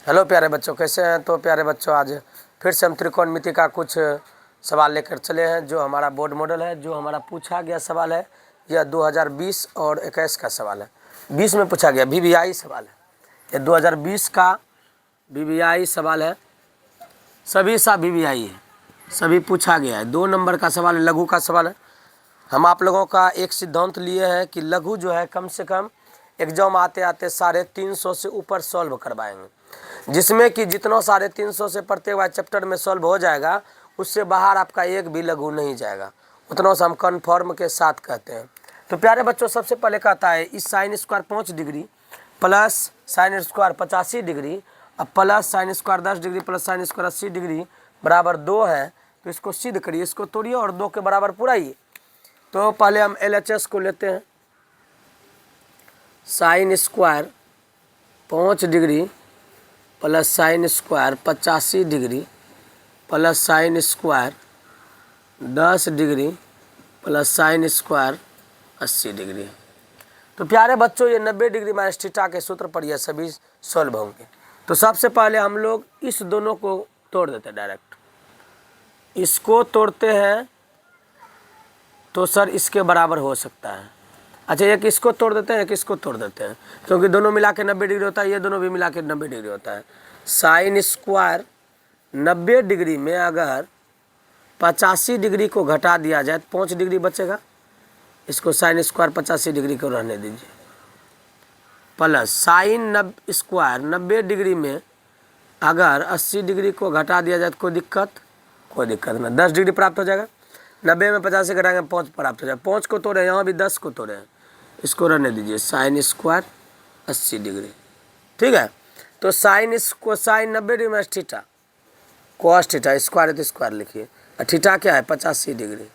Hello प्यारे बच्चों, कैसे हैं? तो प्यारे बच्चों, आज फिर से हम त्रिकोणमिति का कुछ सवाल लेकर चले हैं। जो हमारा बोर्ड मॉडल है, जो हमारा पूछा गया सवाल है, यह 2020 और 21 का सवाल है। 20 में पूछा गया VVI सवाल है, यह 2020 का VVI सवाल है। सभी सा VVI है, सभी पूछा गया है। 2 नंबर का सवाल है, लघु का सवाल है। हम आप लोगों का एक सिद्धांत लिए हैं कि लघु जो है कम से कम एग्जाम आते आते 350 से ऊपर सॉल्व करवाएंगे, जिसमें कि जितना 350 से प्रत्येक चैप्टर में सॉल्व हो जाएगा, उससे बाहर आपका एक भी लघु नहीं जाएगा। उतना से हम कन्फर्म के साथ कहते हैं। तो प्यारे बच्चों, सबसे पहले कहता है इस sine square 5 degree plus sine square 85 degree अब plus sine square 10 degree plus sine square 80 degree बराबर 2 है। तो इसको सिद्ध करिए, इसको तोड़िए और 2 के बराबर पुराइए। तो पहले हम LHS को लेते हैं। Sign square 5 degree plus sine square 85 degree plus sine square 10 degree plus sine square 80 degree. तो प्यारे बच्चों, ये 90 डिग्री माइनस थीटा के सूत्र पर यह सभी सॉल्व होंगे। तो सबसे पहले हम लोग इस दोनों को तोड़ देते हैं डायरेक्ट। इसको तोड़ते हैं तो सर इसके बराबर हो सकता है। अच्छा, एक इसको तोड़ देते हैं, एक इसको तोड़ देते हैं, क्योंकि दोनों मिला के 90 डिग्री होता है, ये दोनों भी मिला के 90 डिग्री होता है। साइन स्क्वायर 90 डिग्री में अगर 85 डिग्री को घटा दिया जाए तो 5 डिग्री बचेगा। इसको साइन स्क्वायर 85 डिग्री को रहने दीजिए, प्लस साइन स्क्वायर 90 डिग्री में अगर 80 डिग्री को घटा दिया जाए तो कोई दिक्कत ना, 10 डिग्री प्राप्त हो जाएगा। 90 में 50 से घटाएंगे 5 प्राप्त हो जाएगा। 5 को तोड़े, यहाँ भी 10 को तोड़े, इसको रहने दीजिए। साइन स्क्वायर 80 डिग्री, ठीक है। तो साइन 90 डिग्री में थीटा कॉस थीटा, स्क्वायर है तो स्क्वायर लिखिए, और थीटा क्या है 85 degree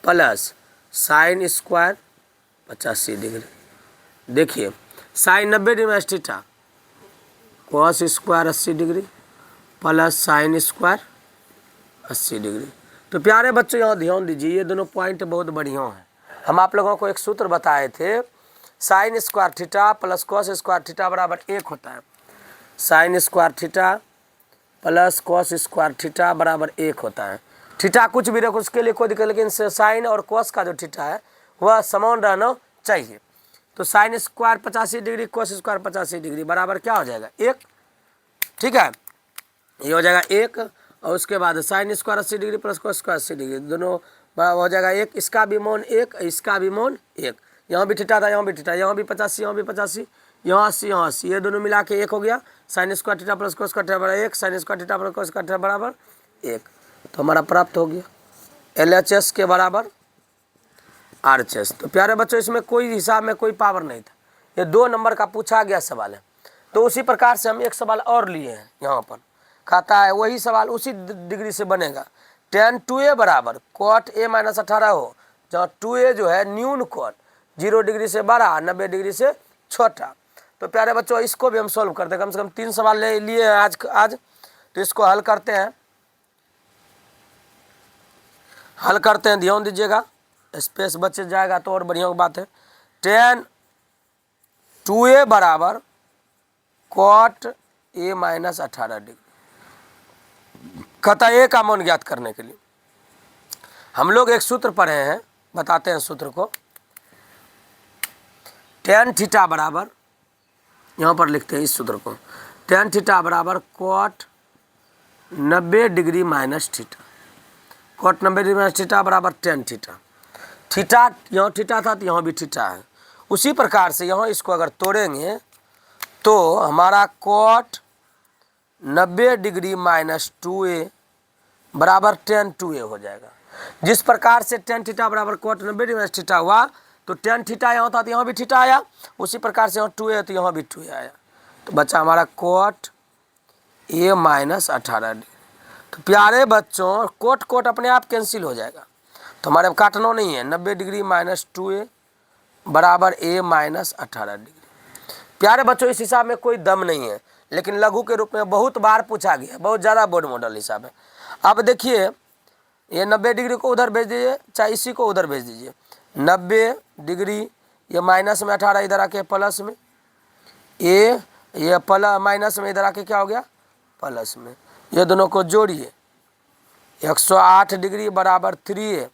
plus sine square 85 degree. देखिए साइन 90 डिग्री में theta cos square 80 degree plus sine square 80 degree. तो प्यारे बच्चों, यहाँ ध्यान दीजिए, ये दोनों पॉइंट बहुत बढ़िया हैं। हम आप लोगों को एक सूत्र बताए थे, sine square theta plus cos square theta बराबर 1 होता है। Sine square theta plus cos square theta बराबर 1 होता है। थीटा कुछ भी रखो उसके लिए कोई दिक्कत, लेकिन साइन और कॉस का जो थीटा है वह समान रहना चाहिए। तो sign square 85 degree cos square 85 degree बराबर क्या हो जाएगा 1, ठीक है। ये हो जाएगा 1, और उसके बाद sign square 80 degree plus cos square 80 degree, दोनों हो जाएगा 1। इसका भी मान 1, इसका भी मान 1। यहाँ भी थीटा था, यहाँ भी थीटा, यहाँ भी 85, यहाँ भी 85, यहाँ 80, यहाँ 80, ये दोनों मिला के 1 हो गया। Sine square theta plus cos square theta बराबर 1, sine square theta plus cos square theta बराबर 1। तो हमारा प्राप्त हो गया LHS के बराबर RHS। तो प्यारे बच्चों, इसमें कोई हिसाब में कोई पावर नहीं था, ये 2 नंबर का पूछा गया सवाल है। तो उसी प्रकार से हम एक सवाल और लिए हैं। यहाँ पर कहता है वही सवाल उसी डिग्री से बनेगा। tan 2a बराबर cot a माइनस 18 हो, जहाँ 2a जो है न्यून कोण 0 डिग्री से बड़ा 90 डिग्री से छोटा। तो प्यारे बच्चों, इसको भी हम सॉल्व करते हैं। कम से कम 3 सवाल लिए हैं आज। तो इसको हल करते हैं, ध्यान दीजिएगा, स्पेस बच जाएगा तो और बढ़िया बात है। tan 2a बराबर cot a माइनस 18 डिग्री। कहता ए का मान ज्ञात करने के लिए हम लोग एक सूत्र पढ़े हैं, बताते हैं सूत्र को। tan थीटा बराबर, यहाँ पर लिखते हैं इस सूत्र को, tan थीटा बराबर cot 90 degree minus theta. cot 90 degree minus theta बराबर tan थीटा। थीटा यहाँ थीटा था तो यहाँ भी थीटा है। उसी प्रकार से यहाँ इसको अगर तोड़ेंगे तो हमारा cot 90 डिग्री माइनस 2a बराबर tan 2a हो जाएगा। जिस प्रकार से tan थीटा बराबर cot 90 डिग्री माइनस थीटा हुआ, तो tan थीटा यहाँ था तो यहाँ भी थीटा आया। उसी प्रकार से यहाँ 2a है तो यहाँ भी 2a आया। तो बचा हमारा cot a माइनस 18 डिग्री। तो प्यारे बच्चों, कोट अपने आप कैंसिल हो जाएगा, तो हमारे काटना नहीं है। 90 डिग्री माइनस 2a बराबर a माइनस 18 डिग्री। प्यारे बच्चों, इस हिसाब में कोई दम नहीं है, लेकिन लघु के रूप में बहुत बार पूछा गया, बहुत ज़्यादा बोर्ड मॉडल हिसाब है। अब देखिए, ये 90 डिग्री को उधर भेज दीजिए, चाहे इसी को उधर भेज दीजिए। 90 डिग्री ये माइनस में 18 इधर आके प्लस में, ए ये प्लस माइनस में इधर आके क्या हो गया प्लस में। ये दोनों को जोड़िए 108 डिग्री बराबर 3a।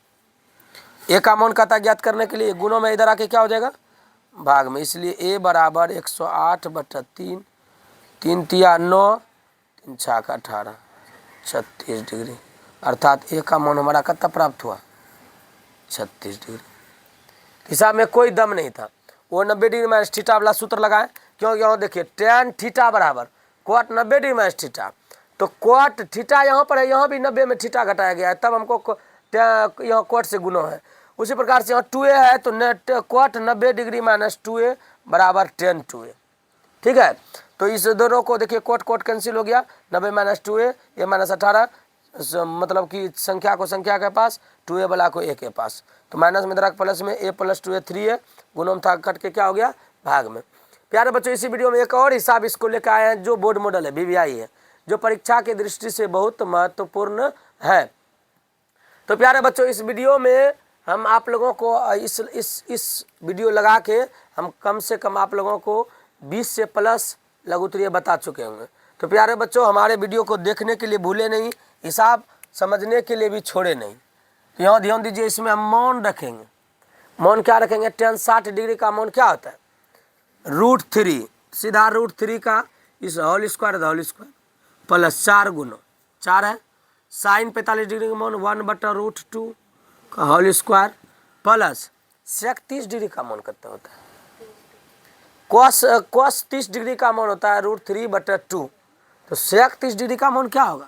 ए का मान कहता ज्ञात करने के लिए गुणों में इधर आके क्या हो जाएगा भाग में, इसलिए a बराबर 108/3, 3 तिया 9, 3 छाक 18, 36 डिग्री। अर्थात ए का मान हमारा कितना प्राप्त हुआ 36 डिग्री। हिसाब में कोई दम नहीं था। वो 90 डिग्री माइनस थीटा वाला सूत्र लगाएं, क्योंकि यहाँ देखिए tan थीटा बराबर cot 90 डिग्री माइनस थीटा, तो cot थीटा यहाँ पर है, यहाँ भी 90 में थीटा घटाया गया है, तब हमको यहाँ cot से गुना है। उसी प्रकार से यहाँ 2a है तो net cot 90 degree minus 2a बराबर tan 2a। ठीक है, तो इस दोनों को देखिए cot कैंसिल हो गया, 90 माइनस 2a, ये माइनस 18, मतलब कि संख्या को संख्या के पास, 2a वाला को a के पास, तो माइनस में दराक प्लस में a प्लस 2a 3a, गुणों में था कट के क्या हो गया भाग में। प्यारे बच्चों, इसी वीडियो में एक और हिसाब इसको लेकर आए हैं जो बोर्ड मॉडल है, VVI है, जो परीक्षा की दृष्टि से बहुत महत्वपूर्ण है। तो प्यारे बच्चों, इस वीडियो में हम आप लोगों को इस वीडियो लगा के हम कम से कम आप लोगों को 20 से प्लस लघु उत्तरीय बता चुके होंगे। तो प्यारे बच्चों, हमारे वीडियो को देखने के लिए भूले नहीं, हिसाब समझने के लिए भी छोड़े नहीं। तो यहाँ ध्यान दीजिए, इसमें हम मौन रखेंगे। मौन क्या रखेंगे, tan 60 डिग्री का मौन क्या होता है √3, सीधा √3 का इस होल स्क्वायर प्लस 4 गुना 4 है। साइन 45 डिग्री का मौन 1/√2 का whole square plus sec 30 degree का मौन कितना होता है, cos 30 डिग्री का मौन होता है √3/2, तो सेक 30 डिग्री का मौन क्या होगा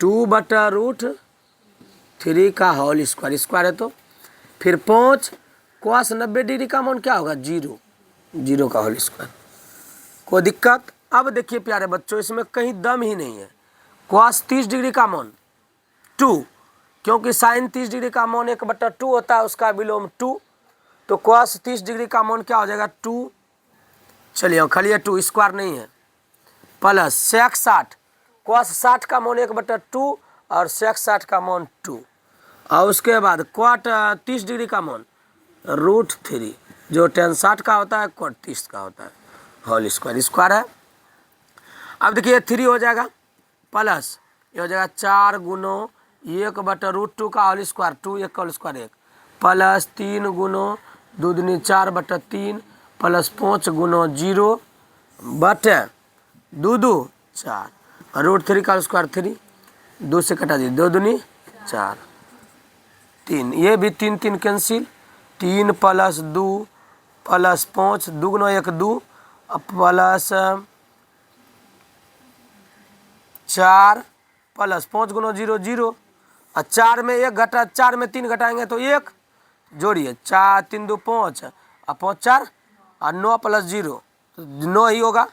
2/√3 का होल स्क्वायर है। तो फिर 5 cos 90 डिग्री का मौन क्या होगा 0 का होल स्क्वायर। कोई दिक्कत? अब देखिए प्यारे बच्चों, इसमें कहीं दम ही नहीं है। cos 30 डिग्री का मौन 2, क्योंकि साइन 30 डिग्री का मौन 1/2 होता है, उसका विलोम 2, तो cos 30 डिग्री का मौन क्या हो जाएगा 2, चलिए खाली 2 स्क्वायर नहीं है, प्लस सेक 60, cos 60 का मौन 1/2 और सेक 60 का मौन 2, और उसके बाद cot 30 डिग्री का मौन √3, जो tan 60 का होता है cot 30 का होता है, होल स्क्वायर है। अब देखिए 3 हो जाएगा प्लस ये हो जाएगा 4 गुनो 1/√2 का होल स्क्वायर, 2 1 का होल स्क्वायर 1, प्लस 3 गुनो 2 दूनी 4/3 प्लस 5 गुनो 0 बटे 2 2 4, √3 का होल स्क्वायर 3, 2 से कटा दीजिए 2 दूनी 4, 3, ये भी 3 3 कैंसिल, 3 प्लस 2 प्लस 5, 2 गुना 1 2 प्लस 4 प्लस 5 गुना 0 0, और 4 में 1 घटा, 4 में 3 घटाएंगे तो 1, जोड़िए 4 3 2 5 और 5 4 और 9 प्लस 0 तो 9 ही होगा,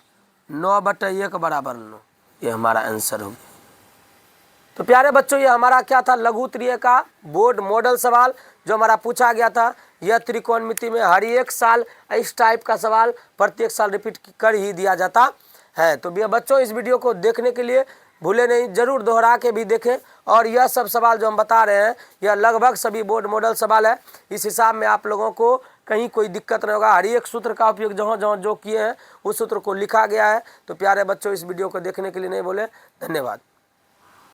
9/1 बराबर 9, ये हमारा आंसर होगा। तो प्यारे बच्चों, ये हमारा क्या था लघु उत्तरीय का बोर्ड मॉडल सवाल जो हमारा पूछा गया था। यह त्रिकोणमिति में हर एक साल इस टाइप का सवाल प्रत्येक साल रिपीट कर ही दिया जाता है। तो बच्चों, इस वीडियो को देखने के लिए भूले नहीं, जरूर दोहरा के भी देखें। और यह सब सवाल जो हम बता रहे हैं यह लगभग सभी बोर्ड मॉडल सवाल है। इस हिसाब में आप लोगों को कहीं कोई दिक्कत नहीं होगा। हर एक सूत्र का उपयोग जहाँ जहाँ जो किए हैं उस सूत्र को लिखा गया है। तो प्यारे बच्चों, इस वीडियो को देखने के लिए नहीं बोले, धन्यवाद।